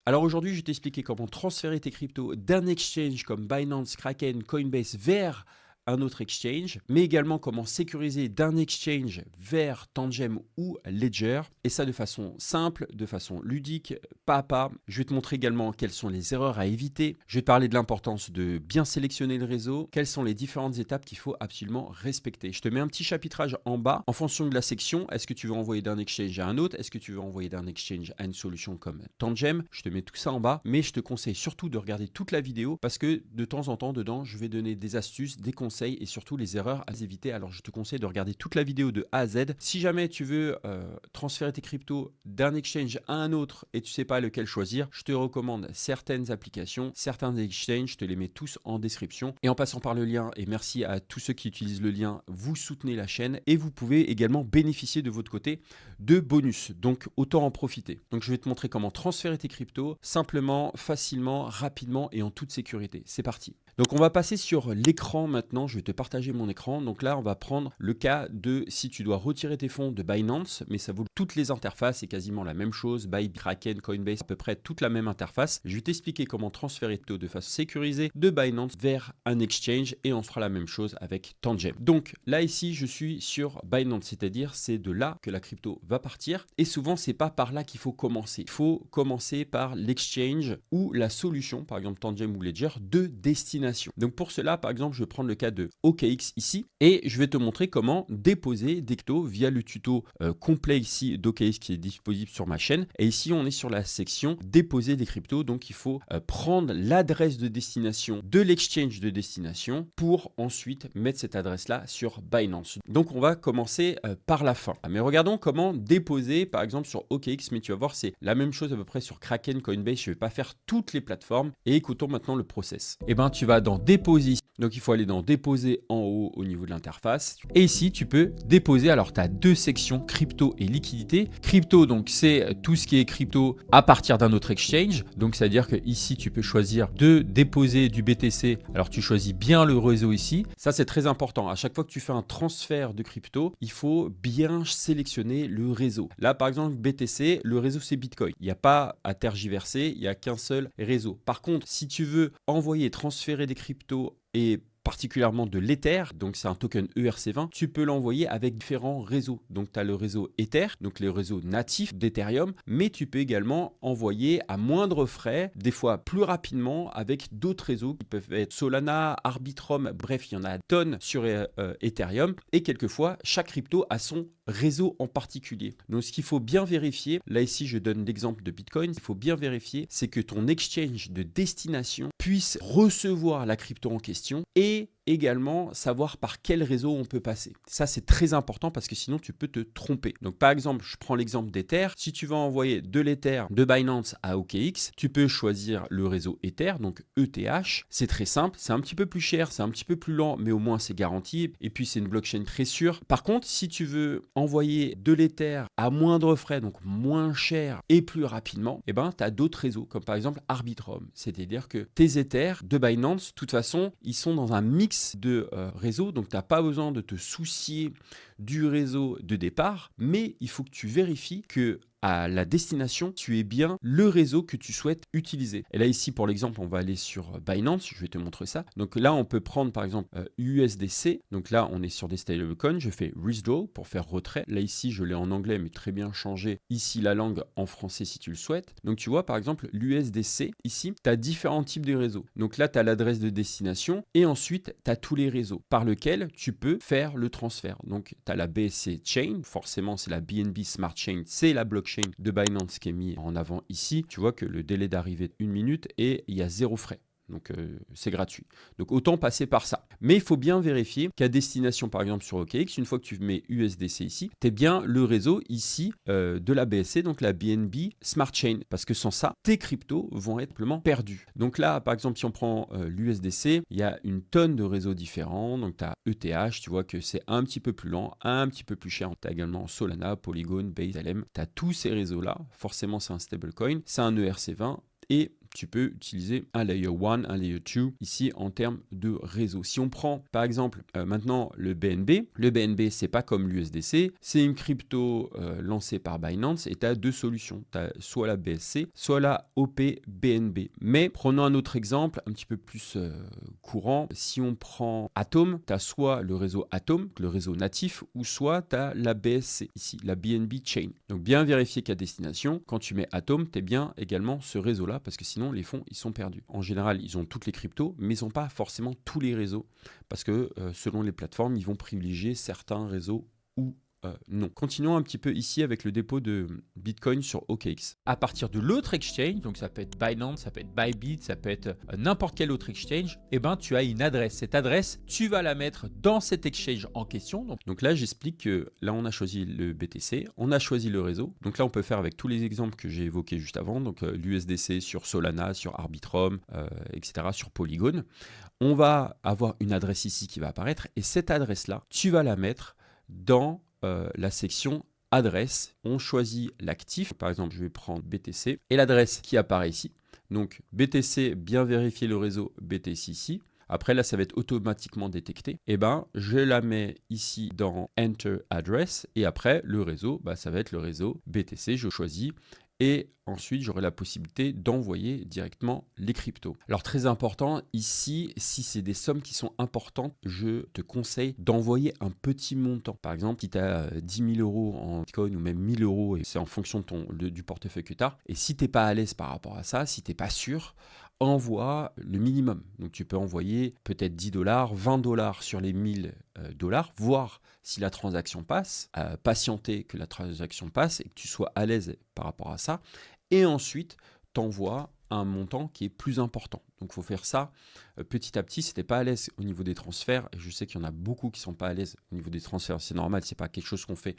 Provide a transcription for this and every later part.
Alors aujourd'hui, je vais t'expliquer comment transférer tes cryptos d'un exchange comme Binance, Kraken, Coinbase vers un autre exchange, mais également comment sécuriser d'un exchange vers Tangem ou Ledger, et ça de façon simple, de façon ludique, pas à pas. Je vais te montrer également quelles sont les erreurs à éviter, je vais te parler de l'importance de bien sélectionner le réseau, quelles sont les différentes étapes qu'il faut absolument respecter. Je te mets un petit chapitrage en bas, en fonction de la section, est-ce que tu veux envoyer d'un exchange à un autre, est-ce que tu veux envoyer d'un exchange à une solution comme Tangem, je te mets tout ça en bas, mais je te conseille surtout de regarder toute la vidéo, parce que de temps en temps dedans, je vais donner des astuces, des conseils, et surtout les erreurs à éviter. Alors je te conseille de regarder toute la vidéo de A à Z. Si jamais tu veux transférer tes cryptos d'un exchange à un autre et tu sais pas lequel choisir, je te recommande certaines applications, certains exchanges, je te les mets tous en description. Et en passant par le lien, et merci à tous ceux qui utilisent le lien, vous soutenez la chaîne et vous pouvez également bénéficier de votre côté de bonus. Donc autant en profiter. Donc je vais te montrer comment transférer tes cryptos simplement, facilement, rapidement et en toute sécurité. C'est parti. Donc on va passer sur l'écran maintenant, je vais te partager mon écran. Donc là on va prendre le cas de si tu dois retirer tes fonds de Binance, mais ça vaut toutes les interfaces, c'est quasiment la même chose, Bybit, Kraken, Coinbase, à peu près toute la même interface. Je vais t'expliquer comment transférer de façon sécurisée de Binance vers un exchange et on fera la même chose avec Tangem. Donc là ici je suis sur Binance, c'est-à-dire c'est de là que la crypto va partir et souvent c'est pas par là qu'il faut commencer. Il faut commencer par l'exchange ou la solution, par exemple Tangem ou Ledger, de destination. Donc pour cela, par exemple, je vais prendre le cas de OKX ici et je vais te montrer comment déposer des cryptos via le tuto complet ici d'OKX qui est disponible sur ma chaîne. Et ici, on est sur la section déposer des cryptos. Donc il faut prendre l'adresse de destination de l'exchange de destination pour ensuite mettre cette adresse-là sur Binance. Donc on va commencer par la fin. Mais regardons comment déposer par exemple sur OKX, mais tu vas voir, c'est la même chose à peu près sur Kraken, Coinbase. Je ne vais pas faire toutes les plateformes et écoutons maintenant le process. Et ben tu vas dans déposer, donc il faut aller dans déposer en haut au niveau de l'interface et ici tu peux déposer. Alors tu as deux sections, crypto et liquidité. Crypto, donc c'est tout ce qui est crypto à partir d'un autre exchange, donc c'est à dire que ici tu peux choisir de déposer du BTC. Alors tu choisis bien le réseau ici, ça c'est très important. À chaque fois que tu fais un transfert de crypto, il faut bien sélectionner le réseau. Là par exemple BTC, le réseau c'est Bitcoin, il n'y a pas à tergiverser, il n'y a qu'un seul réseau. Par contre si tu veux envoyer, transférer des cryptos et particulièrement de l'Ether, donc c'est un token ERC20, tu peux l'envoyer avec différents réseaux. Donc tu as le réseau Ether, donc les réseaux natifs d'Ethereum, mais tu peux également envoyer à moindre frais, des fois plus rapidement avec d'autres réseaux qui peuvent être Solana, Arbitrum, bref, il y en a tonnes sur Ethereum et quelquefois chaque crypto a son réseau en particulier. Donc ce qu'il faut bien vérifier, là ici je donne l'exemple de Bitcoin, il faut bien vérifier, c'est que ton exchange de destination puisse recevoir la crypto en question et également savoir par quel réseau on peut passer. Ça c'est très important parce que sinon tu peux te tromper. Donc par exemple, je prends l'exemple d'Ether. Si tu veux envoyer de l'Ether de Binance à OKX, tu peux choisir le réseau Ether, donc ETH. C'est très simple, c'est un petit peu plus cher, c'est un petit peu plus lent, mais au moins c'est garanti. Et puis c'est une blockchain très sûre. Par contre, si tu veux envoyer de l'Ether à moindre frais, donc moins cher et plus rapidement, eh ben, tu as d'autres réseaux, comme par exemple Arbitrum. C'est-à-dire que tes Ethers de Binance, de toute façon, ils sont dans un mix de réseaux, donc tu n'as pas besoin de te soucier du réseau de départ, mais il faut que tu vérifies que à la destination, tu es bien le réseau que tu souhaites utiliser. Et là ici pour l'exemple, on va aller sur Binance, je vais te montrer ça. Donc là on peut prendre par exemple USDC, donc là on est sur des stablecoins, je fais withdraw pour faire retrait. Là ici je l'ai en anglais mais très bien changé ici la langue en français si tu le souhaites. Donc tu vois par exemple l'USDC, ici tu as différents types de réseaux. Donc là tu as l'adresse de destination et ensuite tu as tous les réseaux par lesquels tu peux faire le transfert. Donc tu as la BSC Chain, forcément c'est la BNB Smart Chain, c'est la blockchain de Binance qui est mis en avant ici. Tu vois que le délai d'arrivée est 1 minute et il y a 0 frais. Donc c'est gratuit. Donc autant passer par ça. Mais il faut bien vérifier qu'à destination, par exemple sur OKX, une fois que tu mets USDC ici, tu es bien le réseau ici de la BSC, donc la BNB Smart Chain. Parce que sans ça, tes cryptos vont être simplement perdus. Donc là, par exemple, si on prend l'USDC, il y a une tonne de réseaux différents. Donc tu as ETH, tu vois que c'est un petit peu plus lent, un petit peu plus cher. Tu as également Solana, Polygon, Base, LM. Tu as tous ces réseaux-là. Forcément, c'est un stablecoin, c'est un ERC20. Et tu peux utiliser un layer 1, un layer 2 ici en termes de réseau. Si on prend par exemple maintenant le BNB c'est pas comme l'USDC, c'est une crypto lancée par Binance et tu as deux solutions. Tu as soit la BSC, soit la OP-BNB. Mais prenons un autre exemple un petit peu plus courant. Si on prend Atom, tu as soit le réseau Atom, le réseau natif, ou soit tu as la BSC ici, la BNB Chain. Donc bien vérifier qu'à destination, quand tu mets Atom, tu es bien également ce réseau-là parce que sinon les fonds ils sont perdus. En général, ils ont toutes les cryptos, mais ils n'ont pas forcément tous les réseaux parce que selon les plateformes, ils vont privilégier certains réseaux ou non. Continuons un petit peu ici avec le dépôt de Bitcoin sur OKX. À partir de l'autre exchange, donc ça peut être Binance, ça peut être Bybit, ça peut être n'importe quel autre exchange, et ben tu as une adresse. Cette adresse, tu vas la mettre dans cet exchange en question. Donc là, j'explique que là, on a choisi le BTC, on a choisi le réseau. Donc là, on peut faire avec tous les exemples que j'ai évoqués juste avant, donc l'USDC sur Solana, sur Arbitrum, etc., sur Polygon. On va avoir une adresse ici qui va apparaître, et cette adresse-là, tu vas la mettre dans la section adresse. On choisit l'actif. Par exemple, je vais prendre BTC et l'adresse qui apparaît ici. Donc BTC, bien vérifier le réseau BTC ici. Après, là, ça va être automatiquement détecté. Et ben, je la mets ici dans Enter Address. Et après, le réseau, ça va être le réseau BTC. Je choisis. Et ensuite, j'aurai la possibilité d'envoyer directement les cryptos. Alors, très important, ici, si c'est des sommes qui sont importantes, je te conseille d'envoyer un petit montant. Par exemple, si tu as 10 000 euros en Bitcoin ou même 1 000 euros, et c'est en fonction du portefeuille que tu as. Et si tu n'es pas à l'aise par rapport à ça, si tu n'es pas sûr, envoie le minimum. Donc, tu peux envoyer peut-être 10 $, 20 $ sur les 1 000 $, voir si la transaction passe, patienter que la transaction passe et que tu sois à l'aise par rapport à ça. Et ensuite, t'envoies un montant qui est plus important. Donc, il faut faire ça petit à petit. Si tu n'es pas à l'aise au niveau des transferts, et je sais qu'il y en a beaucoup qui ne sont pas à l'aise au niveau des transferts, c'est normal, ce n'est pas quelque chose qu'on fait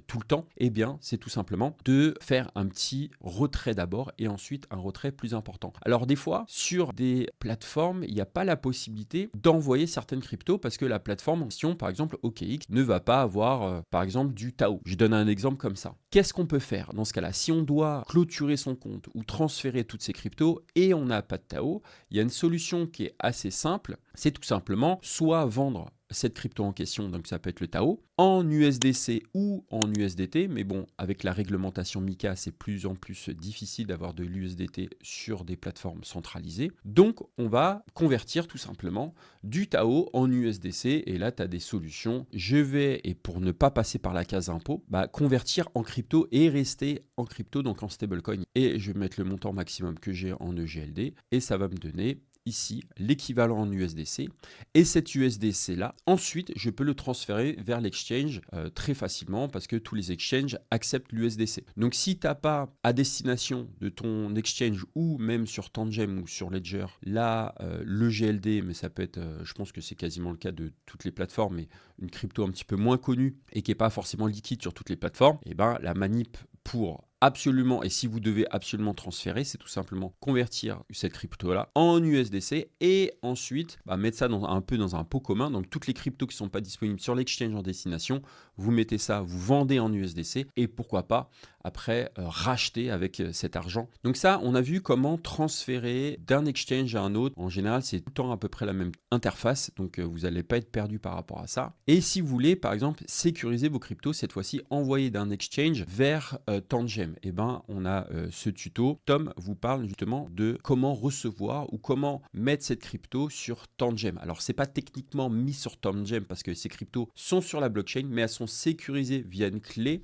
tout le temps, eh bien, c'est tout simplement de faire un petit retrait d'abord et ensuite un retrait plus important. Alors, des fois, sur des plateformes, il n'y a pas la possibilité d'envoyer certaines cryptos parce que la plateforme en question, par exemple OKX, ne va pas avoir, par exemple, du Tao. Je donne un exemple comme ça. Qu'est-ce qu'on peut faire dans ce cas-là? Si on doit clôturer son compte ou transférer toutes ces cryptos et on n'a pas de Tao, il y a une solution qui est assez simple. C'est tout simplement soit vendre cette crypto en question, donc ça peut être le Tao, en USDC ou en USDT, mais bon, avec la réglementation MiCA, c'est plus en plus difficile d'avoir de l'USDT sur des plateformes centralisées. Donc, on va convertir tout simplement du Tao en USDC, et là, tu as des solutions. Je vais, et pour ne pas passer par la case impôt, convertir en crypto et rester en crypto, donc en stablecoin. Et je vais mettre le montant maximum que j'ai en EGLD, et ça va me donner ici l'équivalent en USDC, et cet USDC là, ensuite je peux le transférer vers l'exchange très facilement parce que tous les exchanges acceptent l'USDC. Donc si tu n'as pas à destination de ton exchange ou même sur Tangem ou sur Ledger là le GLD, mais ça peut être, je pense que c'est quasiment le cas de toutes les plateformes, mais une crypto un petit peu moins connue et qui n'est pas forcément liquide sur toutes les plateformes, et la manip pour absolument, et si vous devez absolument transférer, c'est tout simplement convertir cette crypto-là en USDC et ensuite mettre ça un peu dans un pot commun. Donc toutes les cryptos qui ne sont pas disponibles sur l'exchange en destination, vous mettez ça, vous vendez en USDC et pourquoi pas après racheter avec cet argent. Donc ça, on a vu comment transférer d'un exchange à un autre. En général, c'est tout le temps à peu près la même interface, donc vous n'allez pas être perdu par rapport à ça. Et si vous voulez, par exemple, sécuriser vos cryptos, cette fois-ci, envoyer d'un exchange vers Tangem, et on a ce tuto. Tom vous parle justement de comment recevoir ou comment mettre cette crypto sur Tangem. Alors, c'est pas techniquement mis sur Tangem parce que ces cryptos sont sur la blockchain, mais elles sont sécurisées via une clé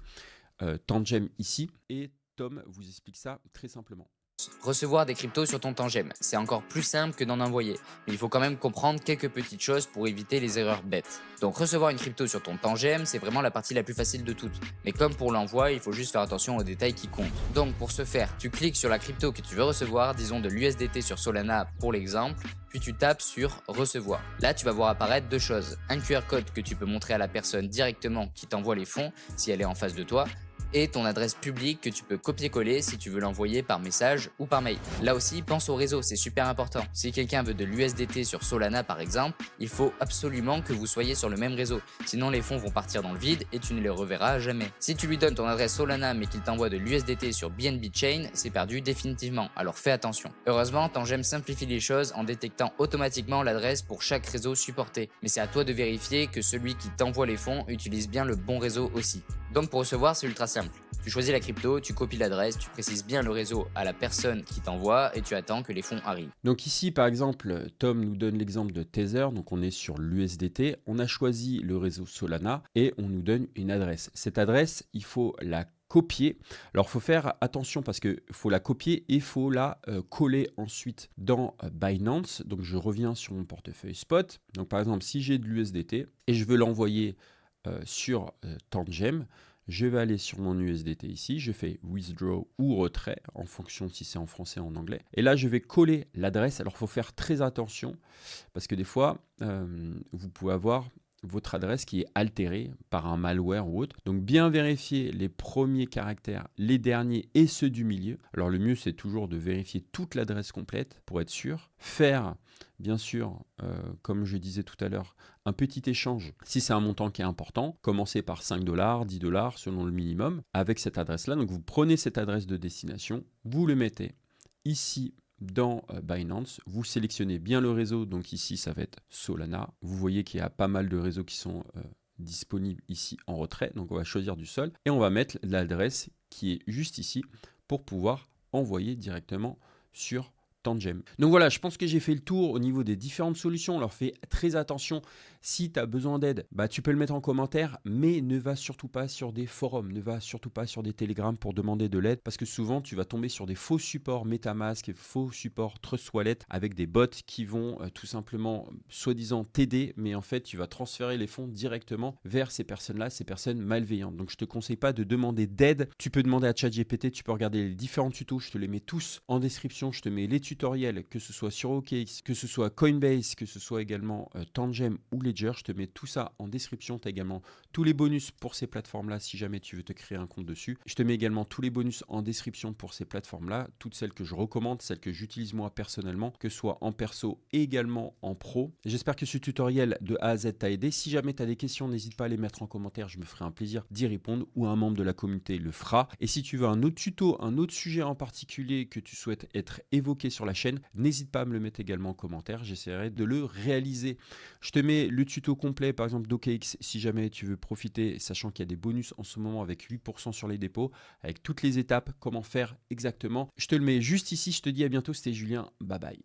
Tangem ici, et Tom vous explique ça très simplement. Recevoir des cryptos sur ton Tangem, c'est encore plus simple que d'en envoyer, mais il faut quand même comprendre quelques petites choses pour éviter les erreurs bêtes. Donc recevoir une crypto sur ton Tangem, c'est vraiment la partie la plus facile de toutes. Mais comme pour l'envoi, il faut juste faire attention aux détails qui comptent. Donc pour ce faire, tu cliques sur la crypto que tu veux recevoir, disons de l'USDT sur Solana pour l'exemple, puis tu tapes sur recevoir. Là, tu vas voir apparaître deux choses. Un QR code que tu peux montrer à la personne directement qui t'envoie les fonds si elle est en face de toi, et ton adresse publique que tu peux copier-coller si tu veux l'envoyer par message ou par mail. Là aussi, pense au réseau, c'est super important. Si quelqu'un veut de l'USDT sur Solana par exemple, il faut absolument que vous soyez sur le même réseau, sinon les fonds vont partir dans le vide et tu ne les reverras jamais. Si tu lui donnes ton adresse Solana mais qu'il t'envoie de l'USDT sur BNB Chain, c'est perdu définitivement, alors fais attention. Heureusement, Tangem simplifie les choses en détectant automatiquement l'adresse pour chaque réseau supporté, mais c'est à toi de vérifier que celui qui t'envoie les fonds utilise bien le bon réseau aussi. Donc pour recevoir, c'est ultra simple. Tu choisis la crypto, tu copies l'adresse, tu précises bien le réseau à la personne qui t'envoie et tu attends que les fonds arrivent. Donc ici, par exemple, Tom nous donne l'exemple de Tether, donc on est sur l'USDT, on a choisi le réseau Solana et on nous donne une adresse. Cette adresse, il faut la copier. Alors, il faut faire attention parce qu'il faut la copier et il faut la coller ensuite dans Binance. Donc, je reviens sur mon portefeuille spot. Donc, par exemple, si j'ai de l'USDT et je veux l'envoyer sur Tangem, je vais aller sur mon USDT ici, je fais withdraw ou retrait en fonction de si c'est en français ou en anglais. Et là, je vais coller l'adresse. Alors, il faut faire très attention parce que des fois, vous pouvez avoir votre adresse qui est altérée par un malware ou autre. Donc, bien vérifier les premiers caractères, les derniers et ceux du milieu. Alors, le mieux, c'est toujours de vérifier toute l'adresse complète pour être sûr. Faire, bien sûr, comme je disais tout à l'heure, un petit échange, si c'est un montant qui est important, commencez par 5 $, 10 $ selon le minimum, avec cette adresse-là. Donc vous prenez cette adresse de destination, vous le mettez ici dans Binance, vous sélectionnez bien le réseau, donc ici ça va être Solana. Vous voyez qu'il y a pas mal de réseaux qui sont disponibles ici en retrait, donc on va choisir du sol et on va mettre l'adresse qui est juste ici pour pouvoir envoyer directement sur Tangem. Donc voilà, je pense que j'ai fait le tour au niveau des différentes solutions. Alors fais très attention, si tu as besoin d'aide, tu peux le mettre en commentaire, mais ne va surtout pas sur des forums, ne va surtout pas sur des Telegram pour demander de l'aide, parce que souvent tu vas tomber sur des faux supports MetaMask et faux supports Trust Wallet avec des bots qui vont tout simplement soi-disant t'aider, mais en fait tu vas transférer les fonds directement vers ces personnes-là, ces personnes malveillantes. Donc je te conseille pas de demander d'aide. Tu peux demander à ChatGPT, tu peux regarder les différents tutos, je te les mets tous en description, je te mets les tutoriels, que ce soit sur OKX, que ce soit Coinbase, que ce soit également Tangem ou Ledger, je te mets tout ça en description. Tu as également tous les bonus pour ces plateformes-là si jamais tu veux te créer un compte dessus. Je te mets également tous les bonus en description pour ces plateformes-là, toutes celles que je recommande, celles que j'utilise moi personnellement, que ce soit en perso et également en pro. J'espère que ce tutoriel de A à Z t'a aidé. Si jamais tu as des questions, n'hésite pas à les mettre en commentaire, je me ferai un plaisir d'y répondre ou un membre de la communauté le fera. Et si tu veux un autre tuto, un autre sujet en particulier que tu souhaites être évoqué sur la chaîne, n'hésite pas à me le mettre également en commentaire, j'essaierai de le réaliser. Je te mets le tuto complet par exemple d'OKX si jamais tu veux profiter, sachant qu'il y a des bonus en ce moment avec 8% sur les dépôts, avec toutes les étapes, comment faire exactement. Je te le mets juste ici, je te dis à bientôt, c'était Julien, bye bye.